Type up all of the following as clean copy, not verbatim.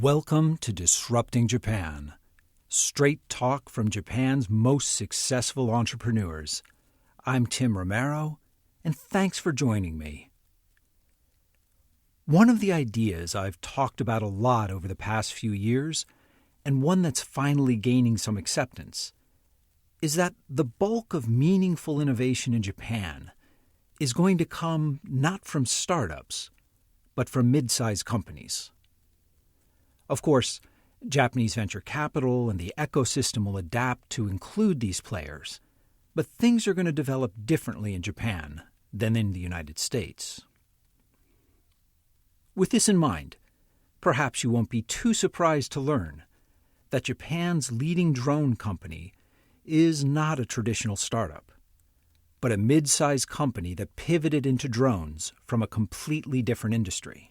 Welcome to Disrupting Japan. Straight talk from Japan's most successful entrepreneurs. I'm Tim Romero, and thanks for joining me. One of the ideas I've talked about a lot over the past few years, and one that's finally gaining some acceptance, is that the bulk of meaningful innovation in Japan is going to come not from startups, but from mid-sized companies. Of course, Japanese venture capital and the ecosystem will adapt to include these players, but things are going to develop differently in Japan than in the United States. With this in mind, perhaps you won't be too surprised to learn that Japan's leading drone company is not a traditional startup, but a mid-sized company that pivoted into drones from a completely different industry.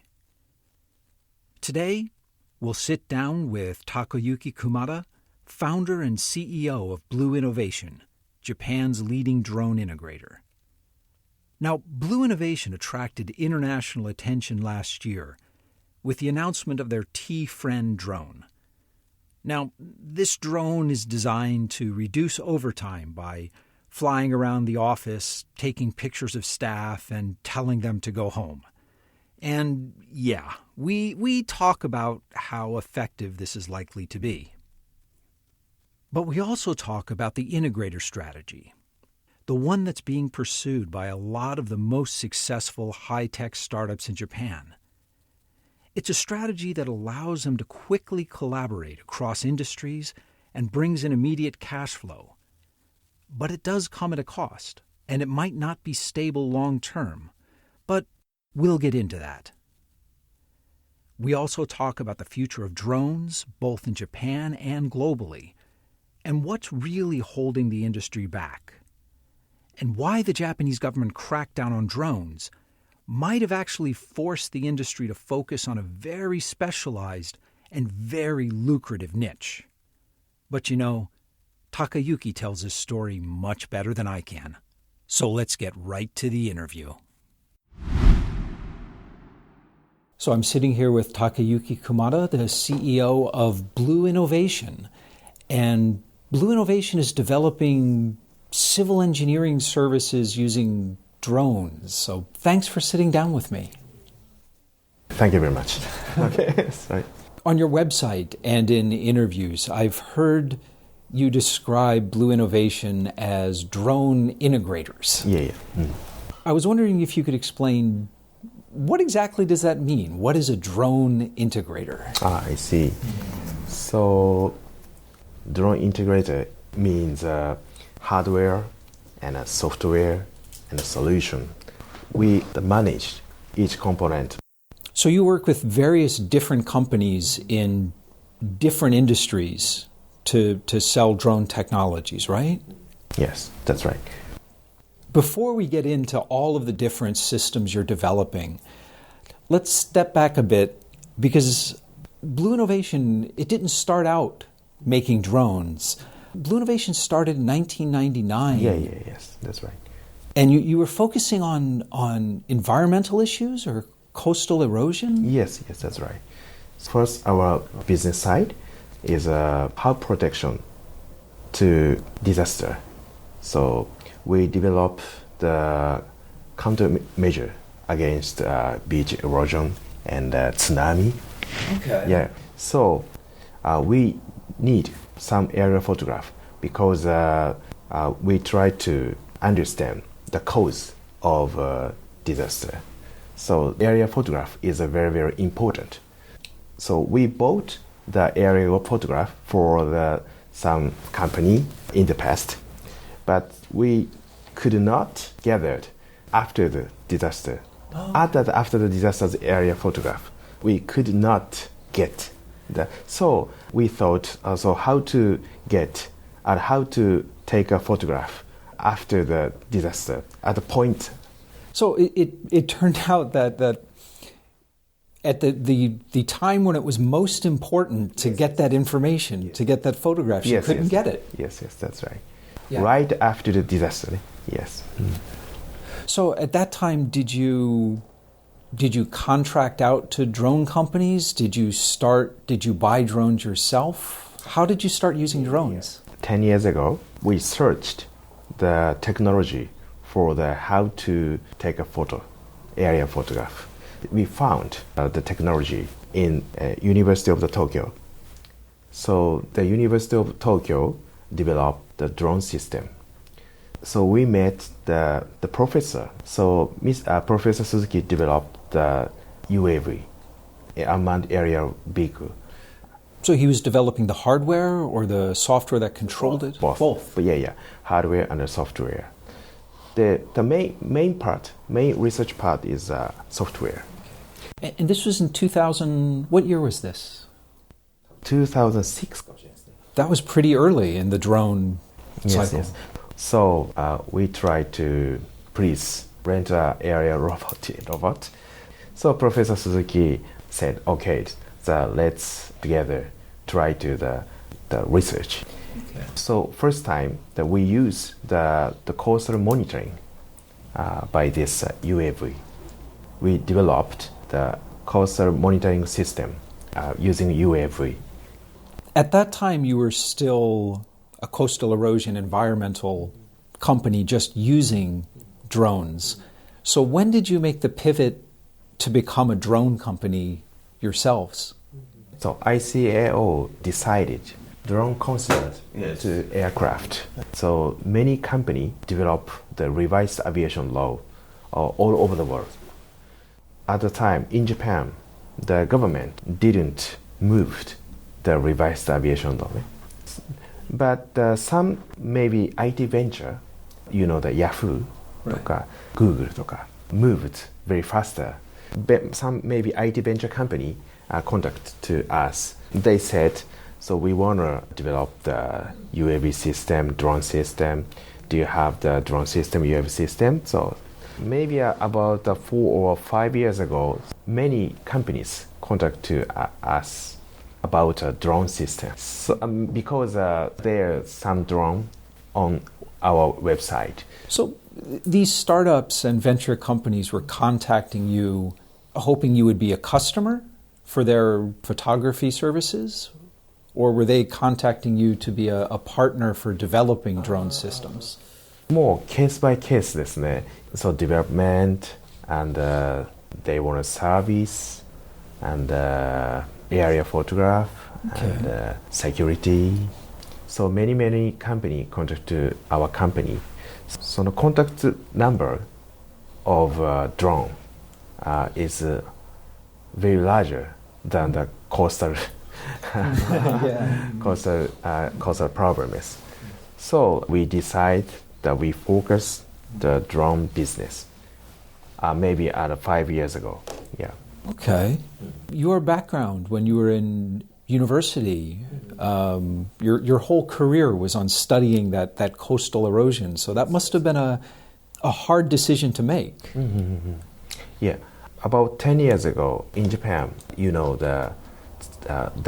Today, we'll sit down with Takayuki Kumada, founder and CEO of Blue Innovation, Japan's leading drone integrator. Now, Blue Innovation attracted international attention last year with the announcement of their T-Frend drone. Now, this drone is designed to reduce overtime by flying around the office, taking pictures of staff, and telling them to go home. And yeah, we talk about how effective this is likely to be. But we also talk about the integrator strategy, the one that's being pursued by a lot of the most successful high-tech startups in Japan. It's a strategy that allows them to quickly collaborate across industries and brings in immediate cash flow. But it does come at a cost, and it might not be stable long-term, but we'll get into that. We also talk about the future of drones, both in Japan and globally, and what's really holding the industry back, and why the Japanese government crackdown on drones might have actually forced the industry to focus on a very specialized and very lucrative niche. But you know, Takayuki tells his story much better than I can. So let's get right to the interview. So I'm sitting here with Takayuki Kumada, the CEO of Blue Innovation. And Blue Innovation is developing civil engineering services using drones. So thanks for sitting down with me. Thank you very much. Okay, that's right. On your website and in interviews, I've heard you describe Blue Innovation as drone integrators. Yeah. I was wondering if you could explain, what exactly does that mean? What is a drone integrator? I see. So, drone integrator means hardware and a software and a solution. We manage each component. So you work with various different companies in different industries to sell drone technologies, right? Yes, that's right. Before we get into all of the different systems you're developing, let's step back a bit, because Blue Innovation, it didn't start out making drones. Blue Innovation started in 1999. Yes, that's right. And you were focusing on environmental issues or coastal erosion? Yes, that's right. First, our business side is how protection to disaster. So we develop the countermeasure against beach erosion and tsunami. Okay. Yeah. So we need some aerial photograph because we try to understand the cause of disaster. So aerial photograph is very, very important. So we bought the aerial photograph for some company in the past, but we could not gather it after the disaster. Oh. After the disaster's aerial photograph, we could not get that. So we thought also how to get and how to take a photograph after the disaster at the point. So it turned out that at the time when it was most important to get that information, to get that photograph, you couldn't get it. Yes, that's right. Yeah. Right after the disaster, yes. So at that time, did you Did you contract out to drone companies? Did you buy drones yourself? How did you start using drones? 10 years ago, we searched the technology for how to take a area photograph. We found the technology in University of Tokyo. So the University of Tokyo developed the drone system. So we met the professor. So Professor Suzuki developed the UAV, unmanned aerial vehicle. So he was developing the hardware or the software that controlled it? Both. But yeah, hardware and the software. The main research part is software. And this was in 2000. What year was this? 2006. That was pretty early in the drone cycle. Yes. So we tried to rent an aerial robot. So Professor Suzuki said, okay, so let's together try to the research. Okay. So first time that we use the coastal monitoring by this UAV. We developed the coastal monitoring system using UAV. At that time, you were still a coastal erosion environmental company just using drones. So when did you make the pivot to become a drone company yourselves? So ICAO decided drone considered to aircraft. So many companies develop the revised aviation law all over the world. At the time in Japan, the government didn't move the revised aviation law. But some maybe IT venture, the Yahoo, right, Google, moved very faster. But some maybe IT venture company contact to us. They said, so we want to develop the UAV system, drone system. Do you have the drone system, UAV system? So maybe about 4 or 5 years ago, many companies contact to us about a drone system. So, because there's some drone on our website. So these startups and venture companies were contacting you, hoping you would be a customer for their photography services? Or were they contacting you to be a partner for developing drone systems? More case by case ですね. So development and they want a service and area photograph and security. So many company contact to our company. So the contact number of drone is very larger than the coastal coastal problems. So we decide that we focus the drone business. Maybe 5 years ago. Yeah. Okay. Your background when you were in university, your whole career was on studying that coastal erosion. So that must have been a hard decision to make. Mm-hmm. Yeah. About 10 years ago in Japan, the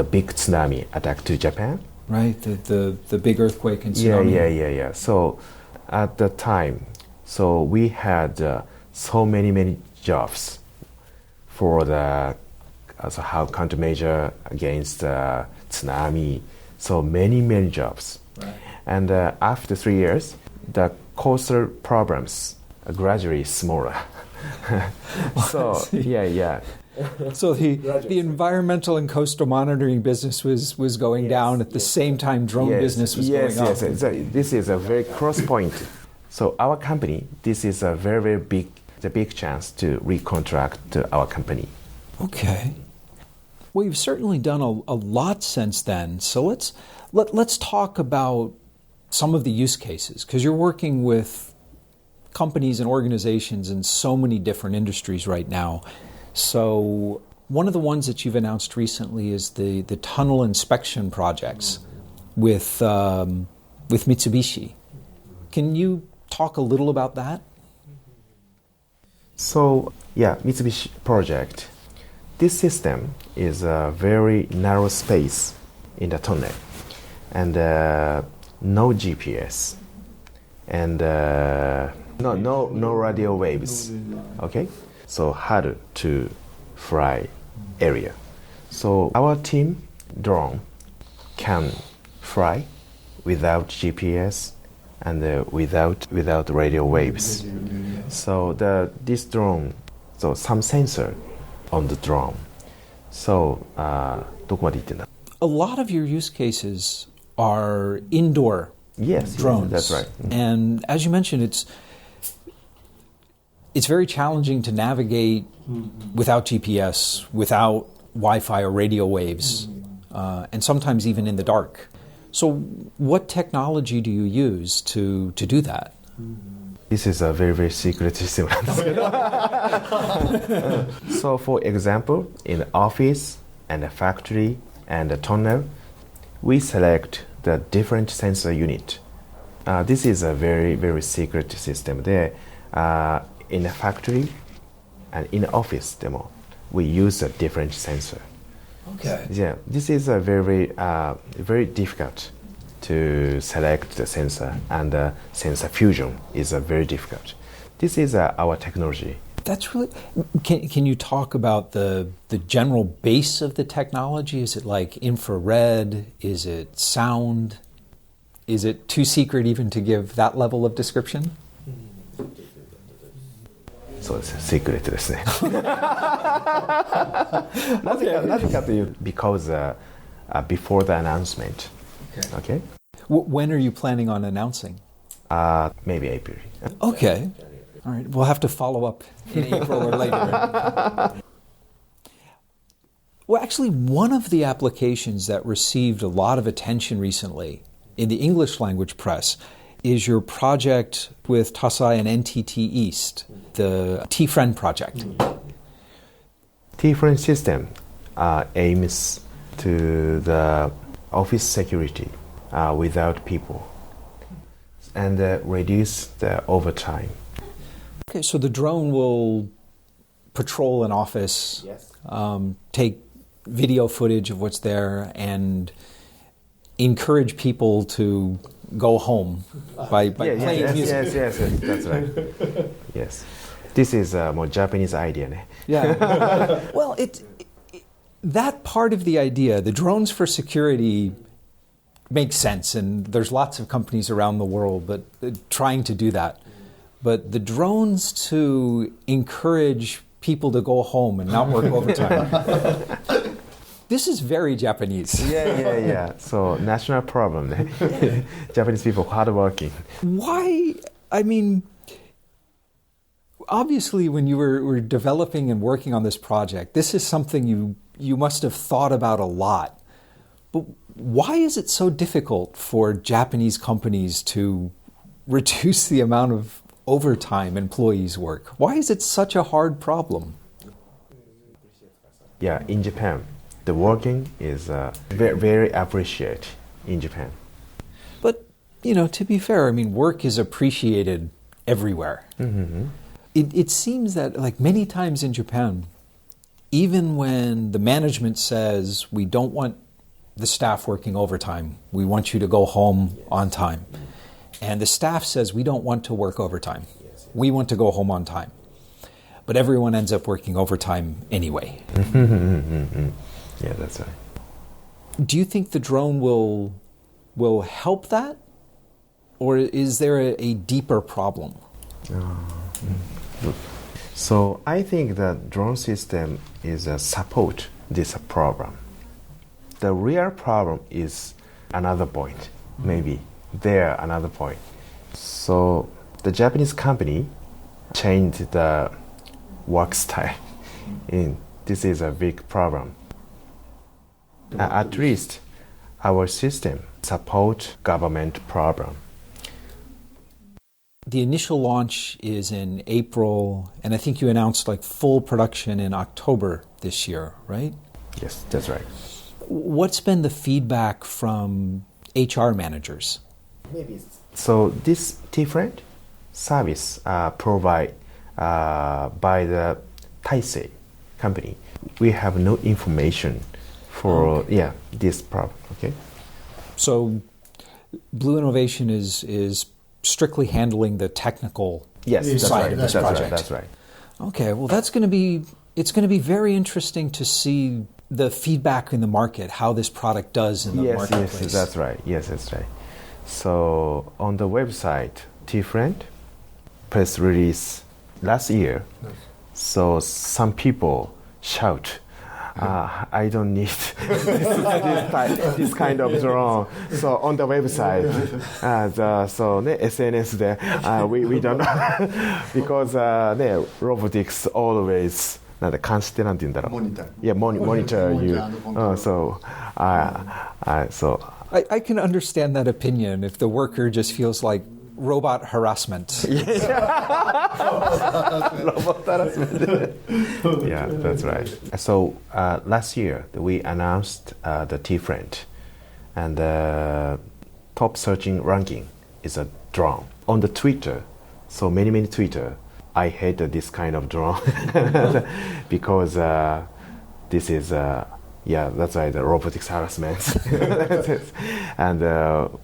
big tsunami attack to Japan. Right, the big earthquake and tsunami. Yeah. So at the time, so we had so many jobs for how countermeasure against tsunami. So many jobs. Right. And after 3 years, the coastal problems are gradually smaller. So yeah. So the environmental and coastal monitoring business was going down at the same time drone business was going up. Yes. This is a very cross point. So our company, this is a very big chance to recontract to our company. Okay. Well, you've certainly done a lot since then. So let's talk about some of the use cases, because you're working with companies and organizations in so many different industries right now. So one of the ones that you've announced recently is the tunnel inspection projects with Mitsubishi. Can you talk a little about that? So Mitsubishi project. This system is a very narrow space in the tunnel, and no GPS, and no radio waves. Okay, so hard to fly area. So our team drone can fly without GPS and without radio waves. So this drone, so some sensor on the drone. So どこまで言ってんだ? A lot of your use cases are indoor drones. That's right. And as you mentioned, it's very challenging to navigate without GPS, without Wi-Fi or radio waves, and sometimes even in the dark. So what technology do you use to do that? This is a very, very secret system. So for example, in the office and the factory and the tunnel, we select the different sensor unit. This is a very, very secret system. There, in the factory and in the office demo, we use a different sensor. Okay. Yeah, this is a very, very difficult to select the sensor, and sensor fusion is very difficult. This is our technology. That's really. Can you talk about the general base of the technology? Is it like infrared? Is it sound? Is it too secret even to give that level of description? そうですね、シークレットですね。なぜかという because before the announcement. Okay. When are you planning on announcing? Maybe April. Okay. All right. We'll have to follow up in April or later. Well, actually, one of the applications that received a lot of attention recently in the English language press is your project with Tasai and NTT East, the T-Frend project. T-Frend system aims to the office security without people and reduce the overtime. Okay, so the drone will patrol an office, take video footage of what's there, and encourage people to go home by playing music. Yes, that's right. Yes. This is a more Japanese idea. Yeah. Well, that part of the idea, the drones for security, makes sense, and there's lots of companies around the world that trying to do that. But the drones to encourage people to go home and not work overtime. This is very Japanese. Yeah. So national problem. Japanese people hardworking. Why? I mean, obviously, when you were developing and working on this project, this is something you must have thought about a lot. But why is it so difficult for Japanese companies to reduce the amount of overtime employees work? Why is it such a hard problem? Yeah, in Japan, the working is very, very appreciated in Japan. But, to be fair, I mean, work is appreciated everywhere. Mm-hmm. It seems that, like many times in Japan, even when the management says, we don't want the staff working overtime, we want you to go home on time. And the staff says, we don't want to work overtime. We want to go home on time. But everyone ends up working overtime anyway. Yeah, that's right. Do you think the drone will help that? Or is there a deeper problem? So I think the drone system is support this problem. The real problem is another point, maybe. There, another point. So the Japanese company changed the work style. This is a big problem. At least our system support government problem. The initial launch is in April, and I think you announced like full production in October this year, right? Yes, that's right. What's been the feedback from HR managers? So this T-Frend service provided by the Taisei company. We have no information for this problem. Okay. So Blue Innovation is strictly handling the technical side of this project. That's right. Okay, well, it's going to be very interesting to see the feedback in the market, how this product does in the marketplace. Yes, that's right. Yes, that's right. So on the website, T-Frend press release last year. Nice. So some people shout, I don't need this kind of drone. So on the website, SNS で、we don't know because robotics always なんだ監視ってなんて言うんだろう。monitor you. I can understand that opinion if the worker just feels like robot harassment. Robot harassment. Yeah, that's right. So last year we announced the T-Frend, and the top searching ranking is a drone on the Twitter. So many Twitter. I hate this kind of drone because this is that's right, the robotics harassment. And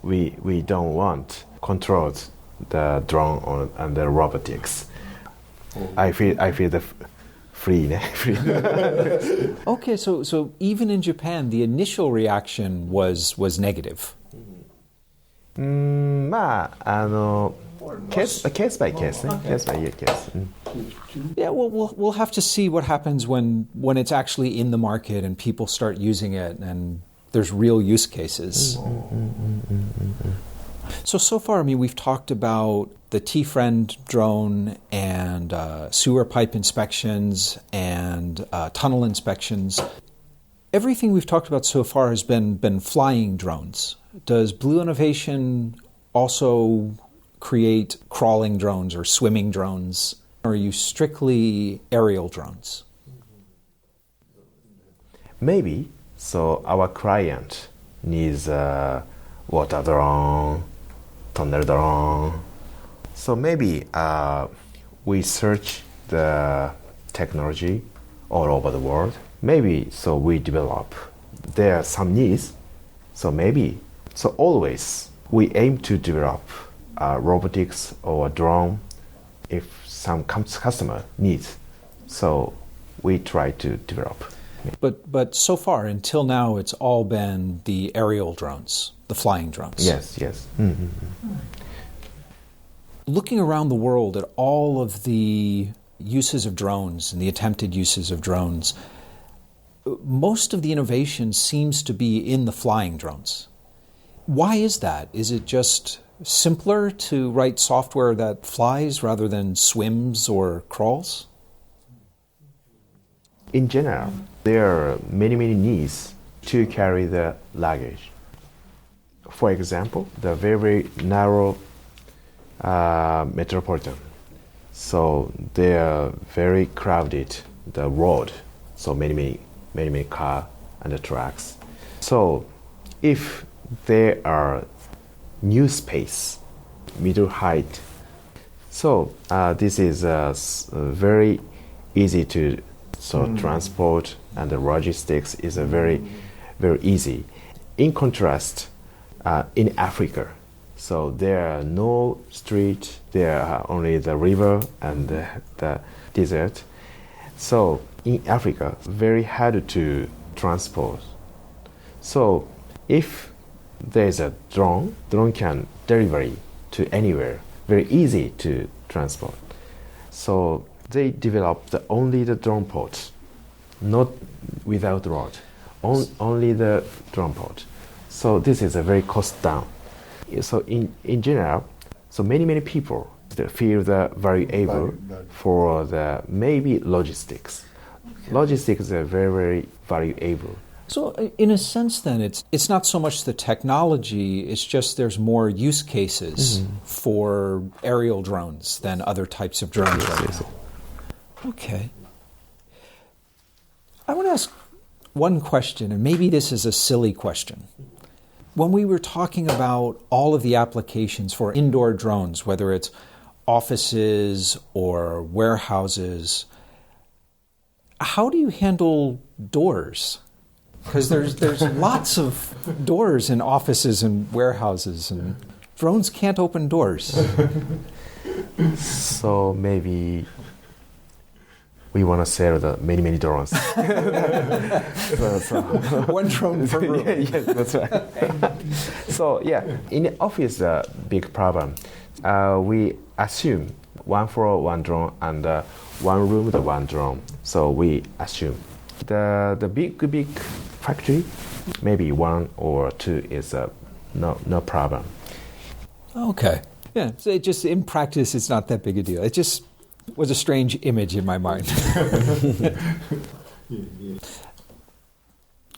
we don't want controls the drone and the robotics. I feel the free. Okay, so even in Japan, the initial reaction was negative. Case by case. Yeah, well, we'll have to see what happens when it's actually in the market and people start using it and there's real use cases. So far, I mean, we've talked about the T-Frend drone and sewer pipe inspections and tunnel inspections. Everything we've talked about so far has been flying drones. Does Blue Innovation also create crawling drones or swimming drones? Or are you strictly aerial drones? Maybe. So our client needs water drone, tunnel drone. So maybe we search the technology all over the world. Maybe so we develop. There are some needs. So maybe. So always we aim to develop robotics or drone if some customer needs. So we try to develop. But so far, until now, it's all been the aerial drones, the flying drones. Yes. Mm-hmm. Looking around the world at all of the uses of drones and the attempted uses of drones, most of the innovation seems to be in the flying drones. Why is that? Is it just simpler to write software that flies rather than swims or crawls? In general, there are many needs to carry the luggage. For example, the very narrow metropolitan. So they are very crowded, the road. So many cars and the trucks. So if there are new space, middle height. So this is very easy to transport, and the logistics is very easy. In contrast, in Africa, so there are no street, there are only the river and the desert. So in Africa, very hard to transport. So if there's a drone can deliver to anywhere, very easy to transport. So they developed only the drone pod, not without rod, only the drone pod. So this is a very cost down. So in general, so many people feel the valuable for the maybe logistics. Okay. Logistics are very valuable. So in a sense then, it's not so much the technology, it's just there's more use cases for aerial drones than other types of drones right now. Okay. I want to ask one question, and maybe this is a silly question. When we were talking about all of the applications for indoor drones, whether it's offices or warehouses, how do you handle doors? Because there's lots of doors in offices and warehouses, and drones can't open doors. So maybe we want to sell the many drones. One drone per room. Yeah, that's right. So in the office, big problem. We assume one floor, one drone, and one room, the one drone. So we assume the big factory, maybe one or two is no problem. Okay. Yeah. So it just in practice, it's not that big a deal. It just was a strange image in my mind.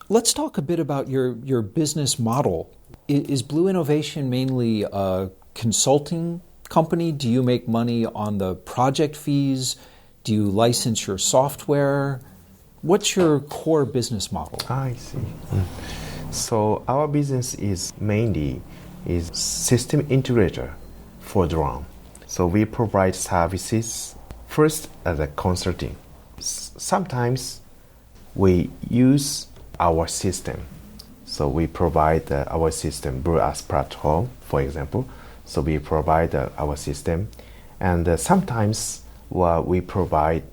Let's talk a bit about your business model. Is Blue Innovation mainly a consulting company? Do you make money on the project fees? Do you license your software? What's your core business model? I see. So our business is mainly system integrator for drone. So we provide services first as a consulting. Sometimes we use our system. So we provide our system Blue as platform, for example. So we provide our system, and sometimes we provide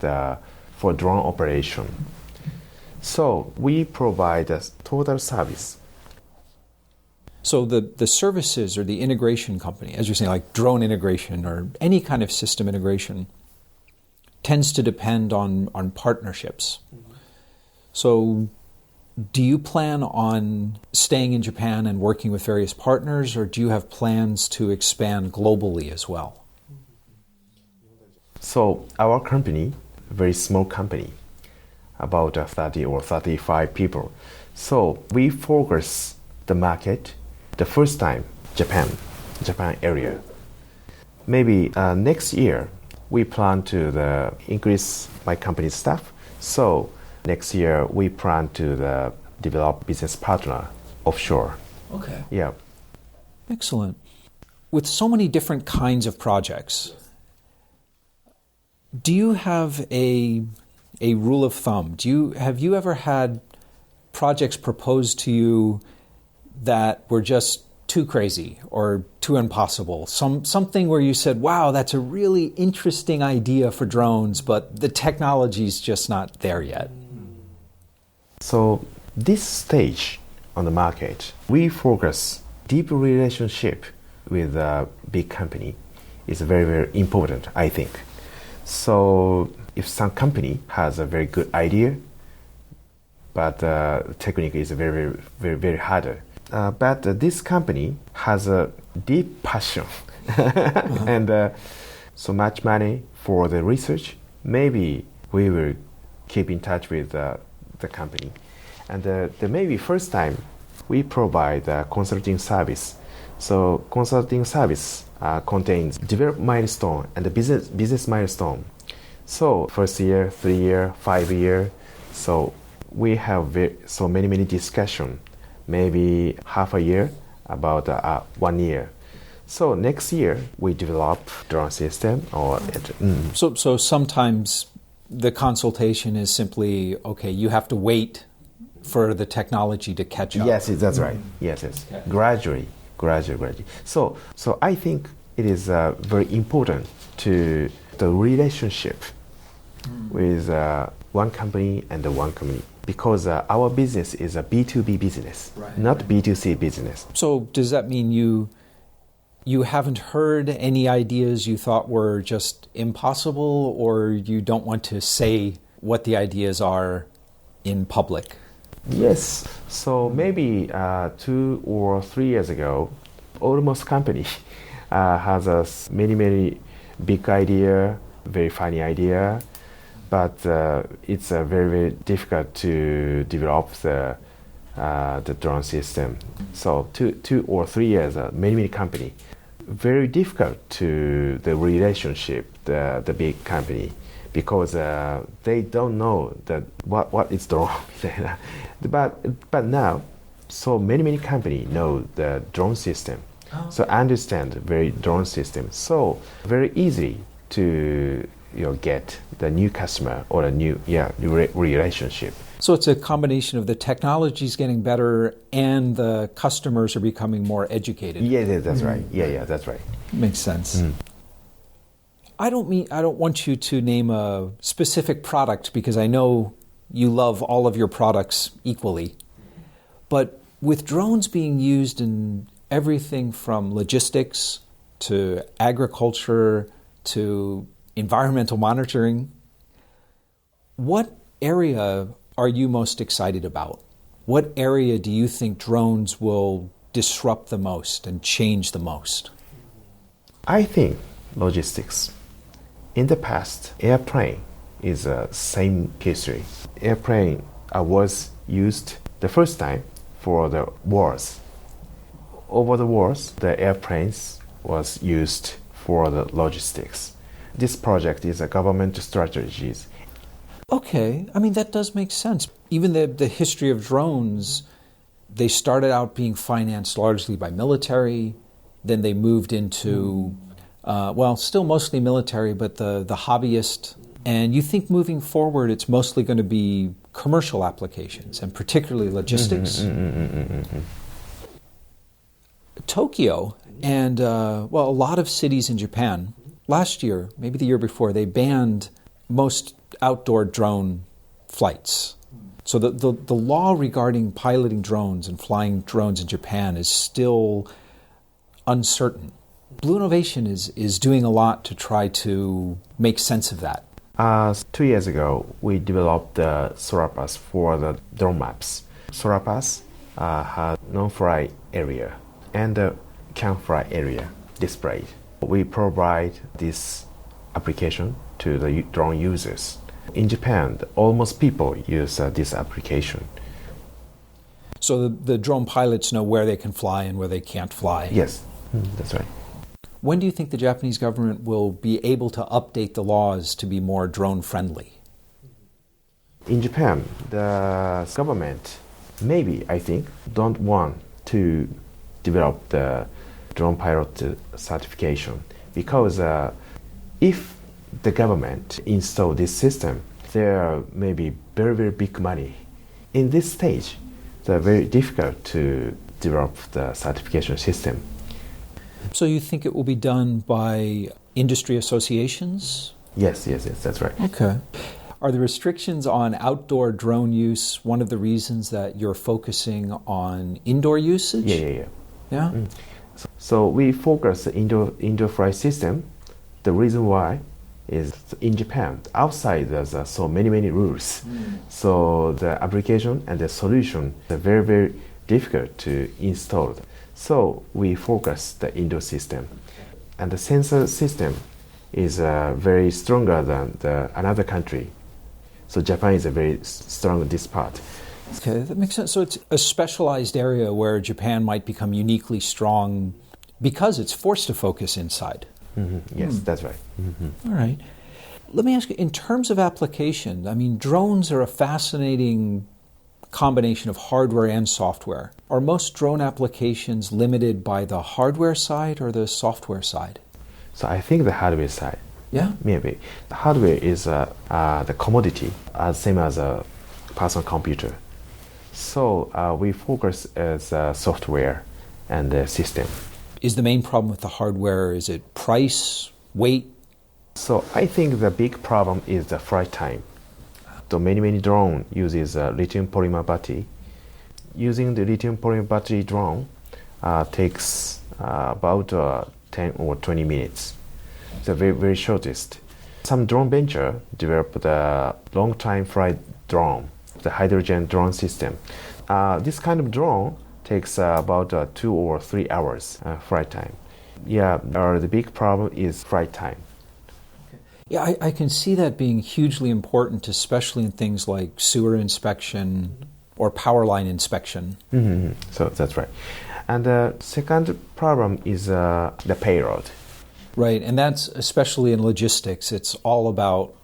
for drone operation. So we provide a total service. So the services or the integration company, as you're saying, like drone integration or any kind of system integration, tends to depend on partnerships. Mm-hmm. So do you plan on staying in Japan and working with various partners, or do you have plans to expand globally as well? So our company, very small company, about 30 or 35 people. So we focus the market, the first time, Japan area. Maybe next year, we plan to increase my company's staff. So next year, we plan to develop business partner offshore. Okay. Yeah. Excellent. With so many different kinds of projects, do you have a rule of thumb? Have you ever had projects proposed to you that were just too crazy or too impossible? Something where you said, wow, that's a really interesting idea for drones, but the technology's just not there yet. So this stage on the market, we focus deep relationship with a big company is very, very important, I think. So if some company has a very good idea, but technically is very, very, very harder. But this company has a deep passion and so much money for the research. Maybe we will keep in touch with the company. And the maybe first time we provide a consulting service. So consulting service contains development milestone and the business milestone. So first year, 3 year, 5 year. So we have so many discussion. Maybe half a year, about 1 year. So next year we develop drone system or. So sometimes the consultation is simply okay. You have to wait for the technology to catch up. Yes, that's right. Yes. Okay. Gradually. So I think it is very important to the relationship with one company and the one company. Because our business is a B2B business, right, not B2C business. So does that mean you haven't heard any ideas you thought were just impossible, or you don't want to say what the ideas are in public? Yes. So maybe 2 or 3 years ago, almost company has many big idea, very funny idea. But it's very, very difficult to develop the drone system. So 2 or 3 years, many company, very difficult to the relationship, the big company, because they don't know that what is drone. but now, so many company know the drone system, so understand very drone system. So very easy to get the new customer or a new relationship. So it's a combination of the technology's getting better and the customers are becoming more educated. Yeah, that's right. Yeah, that's right. Makes sense. I don't want you to name a specific product because I know you love all of your products equally. But with drones being used in everything from logistics to agriculture to environmental monitoring, what area are you most excited about? What area do you think drones will disrupt the most and change the most? I think logistics. In the past, airplane is a same history. Airplane was used the first time for the wars. Over the wars, the airplanes was used for the logistics. This project is a government strategies. Okay, I mean, that does make sense. Even the history of drones, they started out being financed largely by military, then they moved into, still mostly military, but the hobbyist. And you think moving forward, it's mostly going to be commercial applications, and particularly logistics. Tokyo and, a lot of cities in Japan, last year, maybe the year before, they banned most outdoor drone flights. So the law regarding piloting drones and flying drones in Japan is still uncertain. Blue Innovation is doing a lot to try to make sense of that. 2 years ago, we developed the Solar Pass for the drone maps. Solar Pass has non-fly area and the can-fly area displayed. We provide this application to the drone users. In Japan, almost people use this application. So the drone pilots know where they can fly and where they can't fly. Yes, that's right. When do you think the Japanese government will be able to update the laws to be more drone friendly? In Japan, the government I think, don't want to develop the drone pilot certification because if the government install this system, there may be very, very big money. In this stage, it's very difficult to develop the certification system. So you think it will be done by industry associations? Yes, that's right. Okay. Are the restrictions on outdoor drone use one of the reasons that you're focusing on indoor usage? Yeah? So we focus the indoor flight system. The reason why is in Japan, outside there's so many rules. So the application and the solution are very, very difficult to install. So we focus the indoor system. And the sensor system is very stronger than another country. So Japan is a very strong in this part. Okay, that makes sense. So it's a specialized area where Japan might become uniquely strong because it's forced to focus inside. Yes, that's right. All right. Let me ask you, in terms of application, I mean, drones are a fascinating combination of hardware and software. Are most drone applications limited by the hardware side or the software side? So I think the hardware side. Yeah? Maybe. The hardware is the commodity, same as a personal computer. So we focus as software and the system. Is the main problem with the hardware, is it price, weight? So I think the big problem is the flight time. So many drone uses lithium polymer battery. Using the lithium polymer battery drone takes about 10 or 20 minutes. It's the very shortest. Some drone venture developed the long time flight drone, the hydrogen drone system. This kind of drone takes about 2 or 3 hours flight time. Yeah, the big problem is flight time. Yeah, I can see that being hugely important, especially in things like sewer inspection or power line inspection. So that's right. And the second problem is the payload. Right, and that's especially in logistics. It's all about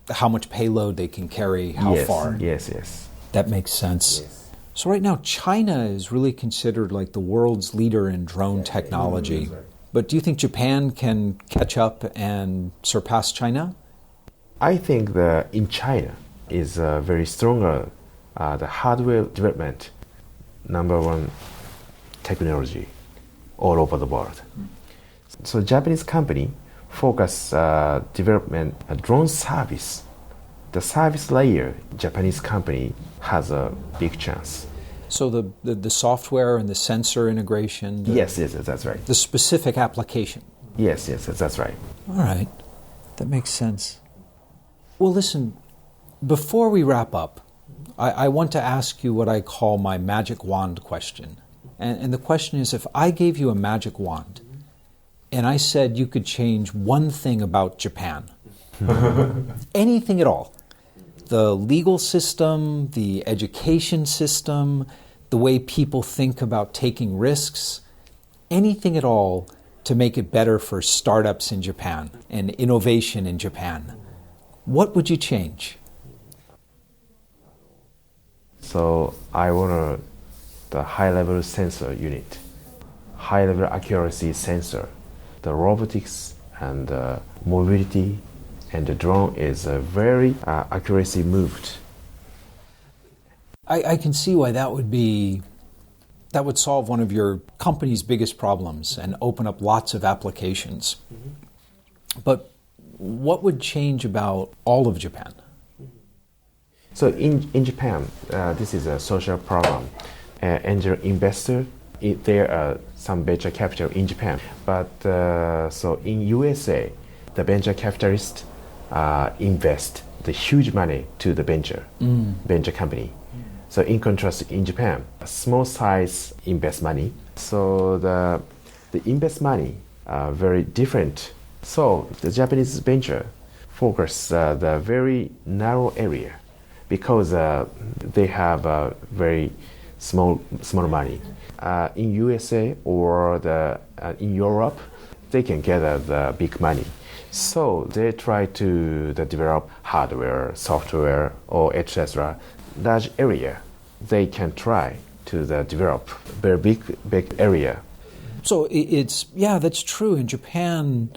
how much payload they can carry, how far. Yes. That makes sense. Yes. So right now, China is really considered like the world's leader in drone technology. But do you think Japan can catch up and surpass China? I think in China is very stronger the hardware development, number one technology all over the world. So Japanese company focus development drone service. The service layer, Japanese company has a big chance. So the software and the sensor integration? Yes, that's right. The specific application? Yes, that's right. All right. That makes sense. Well, listen, before we wrap up, I want to ask you what I call my magic wand question. And the question is, if I gave you a magic wand and I said you could change one thing about Japan, anything at all, the legal system, the education system, the way people think about taking risks, anything at all to make it better for startups in Japan and innovation in Japan, what would you change? So I want the high-level sensor unit, high-level accuracy sensor, the robotics and mobility, and the drone is very accuracy moved. I can see why that would solve one of your company's biggest problems and open up lots of applications. But what would change about all of Japan? So in Japan, this is a social program. Angel investor, there are some venture capital in Japan. But so in USA, the venture capitalists invest the huge money to the venture company. So in contrast, in Japan, a small size invest money. So the invest money are very different. So the Japanese venture focus the very narrow area because they have very small money. In USA or in Europe, they can gather the big money. So they try to develop hardware, software, or etc. Large area, they can try to develop very big area. So that's true. In Japan,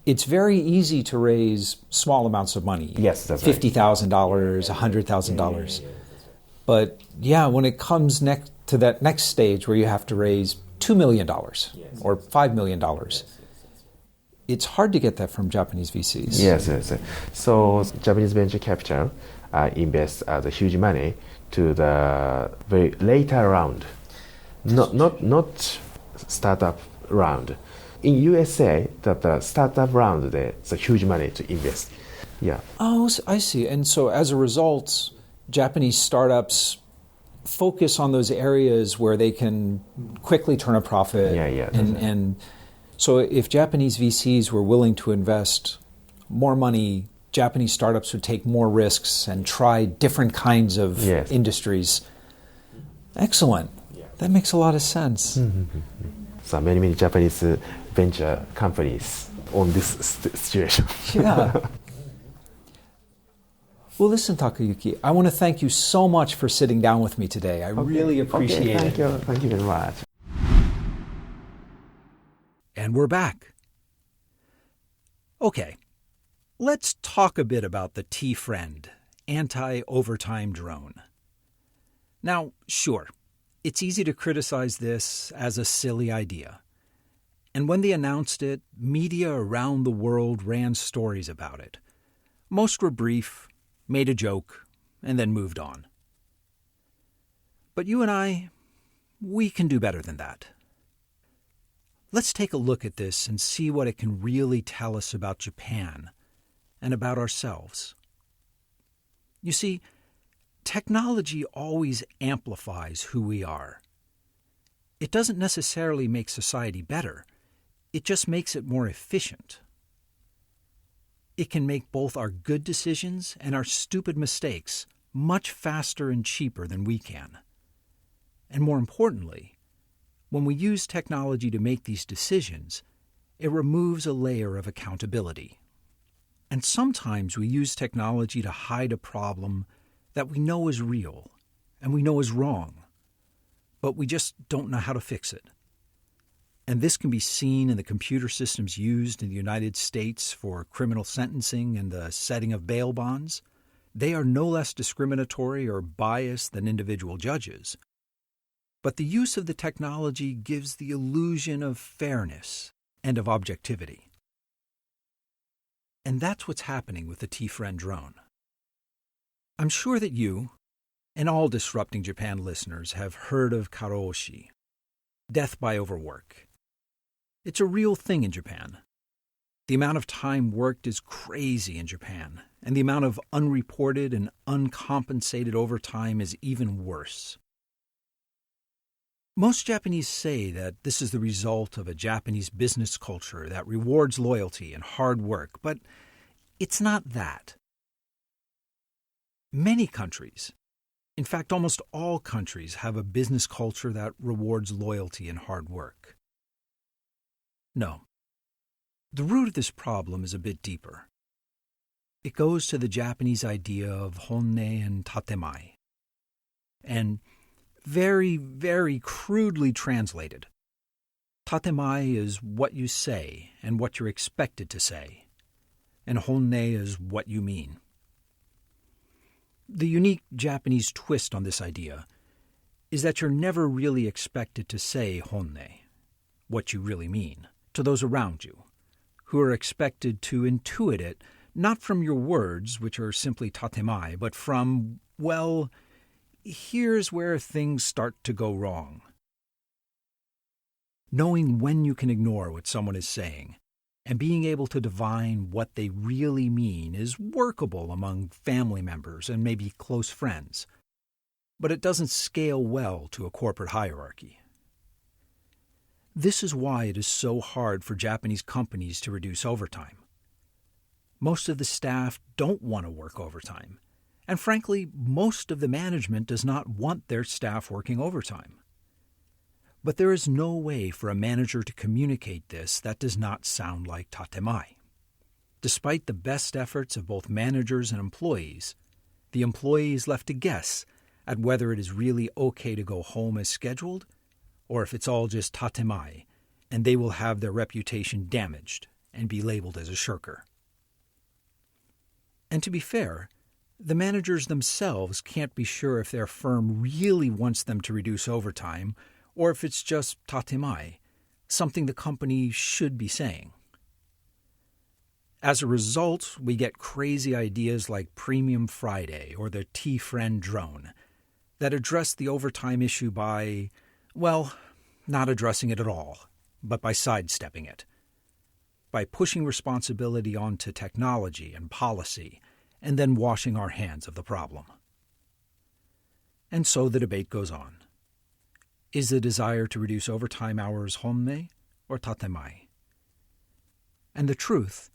it's very easy to raise small amounts of money. Yes, that's right. $50,000, $100,000. But when it comes to that next stage where you have to raise $2 million or $5 million, it's hard to get that from Japanese VCs. Yes. So Japanese venture capital invests the huge money to the very later round, not startup round. In USA, the startup round, there's a huge money to invest. Yeah. Oh, I see. And so as a result, Japanese startups focus on those areas where they can quickly turn a profit. Yeah. And so if Japanese VCs were willing to invest more money, Japanese startups would take more risks and try different kinds of industries. Excellent. That makes a lot of sense. So many Japanese venture companies on this situation. Yeah. Well, listen, Takayuki, I want to thank you so much for sitting down with me today. I really appreciate it. Thank you very much. And we're back. Okay, let's talk a bit about the T-Frend, anti-overtime drone. Now, sure, it's easy to criticize this as a silly idea. And when they announced it, media around the world ran stories about it. Most were brief, made a joke, and then moved on. But you and I, we can do better than that. Let's take a look at this and see what it can really tell us about Japan and about ourselves. You see, technology always amplifies who we are. It doesn't necessarily make society better. It just makes it more efficient. It can make both our good decisions and our stupid mistakes much faster and cheaper than we can. And more importantly, when we use technology to make these decisions, it removes a layer of accountability. And sometimes we use technology to hide a problem that we know is real and we know is wrong, but we just don't know how to fix it. And this can be seen in the computer systems used in the United States for criminal sentencing and the setting of bail bonds. They are no less discriminatory or biased than individual judges. But the use of the technology gives the illusion of fairness and of objectivity. And that's what's happening with the T-Frend drone. I'm sure that you, and all Disrupting Japan listeners, have heard of karoshi, death by overwork. It's a real thing in Japan. The amount of time worked is crazy in Japan, and the amount of unreported and uncompensated overtime is even worse. Most Japanese say that this is the result of a Japanese business culture that rewards loyalty and hard work, but it's not that. Many countries, in fact almost all countries, have a business culture that rewards loyalty and hard work. No. The root of this problem is a bit deeper. It goes to the Japanese idea of honne and tatemai. And very, very crudely translated, tatemai is what you say and what you're expected to say, and honne is what you mean. The unique Japanese twist on this idea is that you're never really expected to say honne, what you really mean, to those around you, who are expected to intuit it not from your words, which are simply tatemai, but from, well, here's where things start to go wrong. Knowing when you can ignore what someone is saying and being able to divine what they really mean is workable among family members and maybe close friends, but it doesn't scale well to a corporate hierarchy. This is why it is so hard for Japanese companies to reduce overtime. Most of the staff don't want to work overtime. And frankly, most of the management does not want their staff working overtime. But there is no way for a manager to communicate this that does not sound like tatemai. Despite the best efforts of both managers and employees, the employee is left to guess at whether it is really okay to go home as scheduled, or if it's all just tatemai, and they will have their reputation damaged and be labeled as a shirker. And to be fair, the managers themselves can't be sure if their firm really wants them to reduce overtime or if it's just tatemai, something the company should be saying. As a result, we get crazy ideas like Premium Friday or the T-Frend drone that address the overtime issue by, well, not addressing it at all, but by sidestepping it, by pushing responsibility onto technology and policy, and then washing our hands of the problem. And so the debate goes on. Is the desire to reduce overtime hours honne or tatemai? And the truth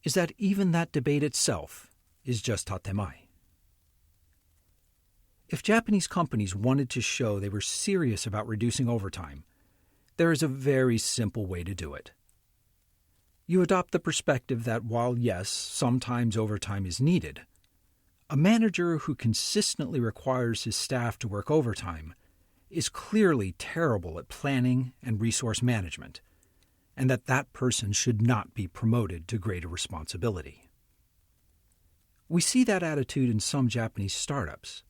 is that even that debate itself is just tatemai. If Japanese companies wanted to show they were serious about reducing overtime, there is a very simple way to do it. You adopt the perspective that while, yes, sometimes overtime is needed, a manager who consistently requires his staff to work overtime is clearly terrible at planning and resource management, and that person should not be promoted to greater responsibility. We see that attitude in some Japanese startups,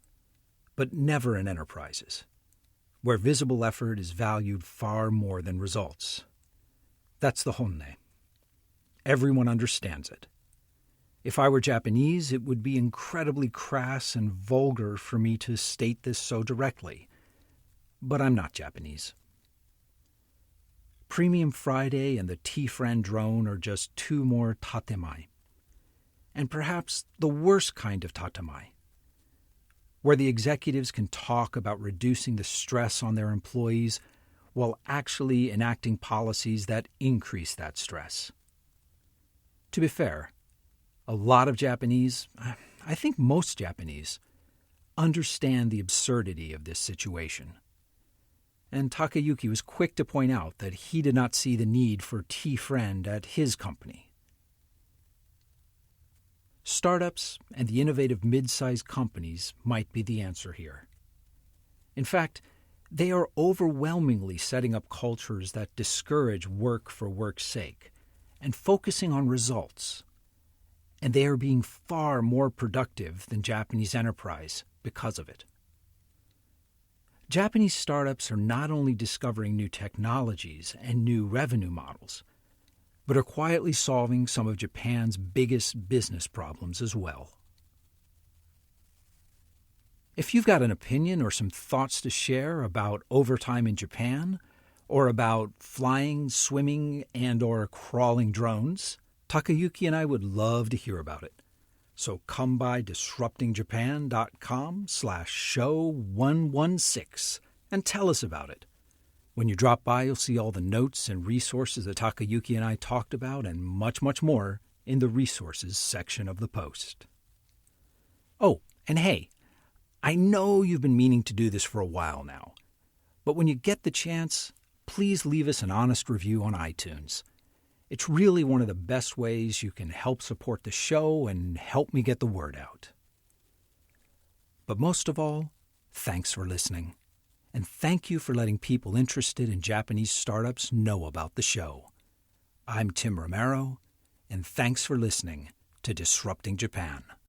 but never in enterprises, where visible effort is valued far more than results. That's the honne. Everyone understands it. If I were Japanese, it would be incredibly crass and vulgar for me to state this so directly. But I'm not Japanese. Premium Friday and the T-Frend drone are just two more tatemai. And perhaps the worst kind of tatemai, where the executives can talk about reducing the stress on their employees while actually enacting policies that increase that stress. To be fair, a lot of Japanese, I think most Japanese, understand the absurdity of this situation. And Takayuki was quick to point out that he did not see the need for T-Frend at his company. Startups and the innovative mid-sized companies might be the answer here. In fact, they are overwhelmingly setting up cultures that discourage work for work's sake and focusing on results. And they are being far more productive than Japanese enterprise because of it. Japanese startups are not only discovering new technologies and new revenue models, but are quietly solving some of Japan's biggest business problems as well. If you've got an opinion or some thoughts to share about overtime in Japan, or about flying, swimming, and/or crawling drones, Takayuki and I would love to hear about it. So come by disruptingjapan.com/show116 and tell us about it. When you drop by, you'll see all the notes and resources that Takayuki and I talked about and much, much more in the resources section of the post. Oh, and hey, I know you've been meaning to do this for a while now, but when you get the chance, please leave us an honest review on iTunes. It's really one of the best ways you can help support the show and help me get the word out. But most of all, thanks for listening. And thank you for letting people interested in Japanese startups know about the show. I'm Tim Romero, and thanks for listening to Disrupting Japan.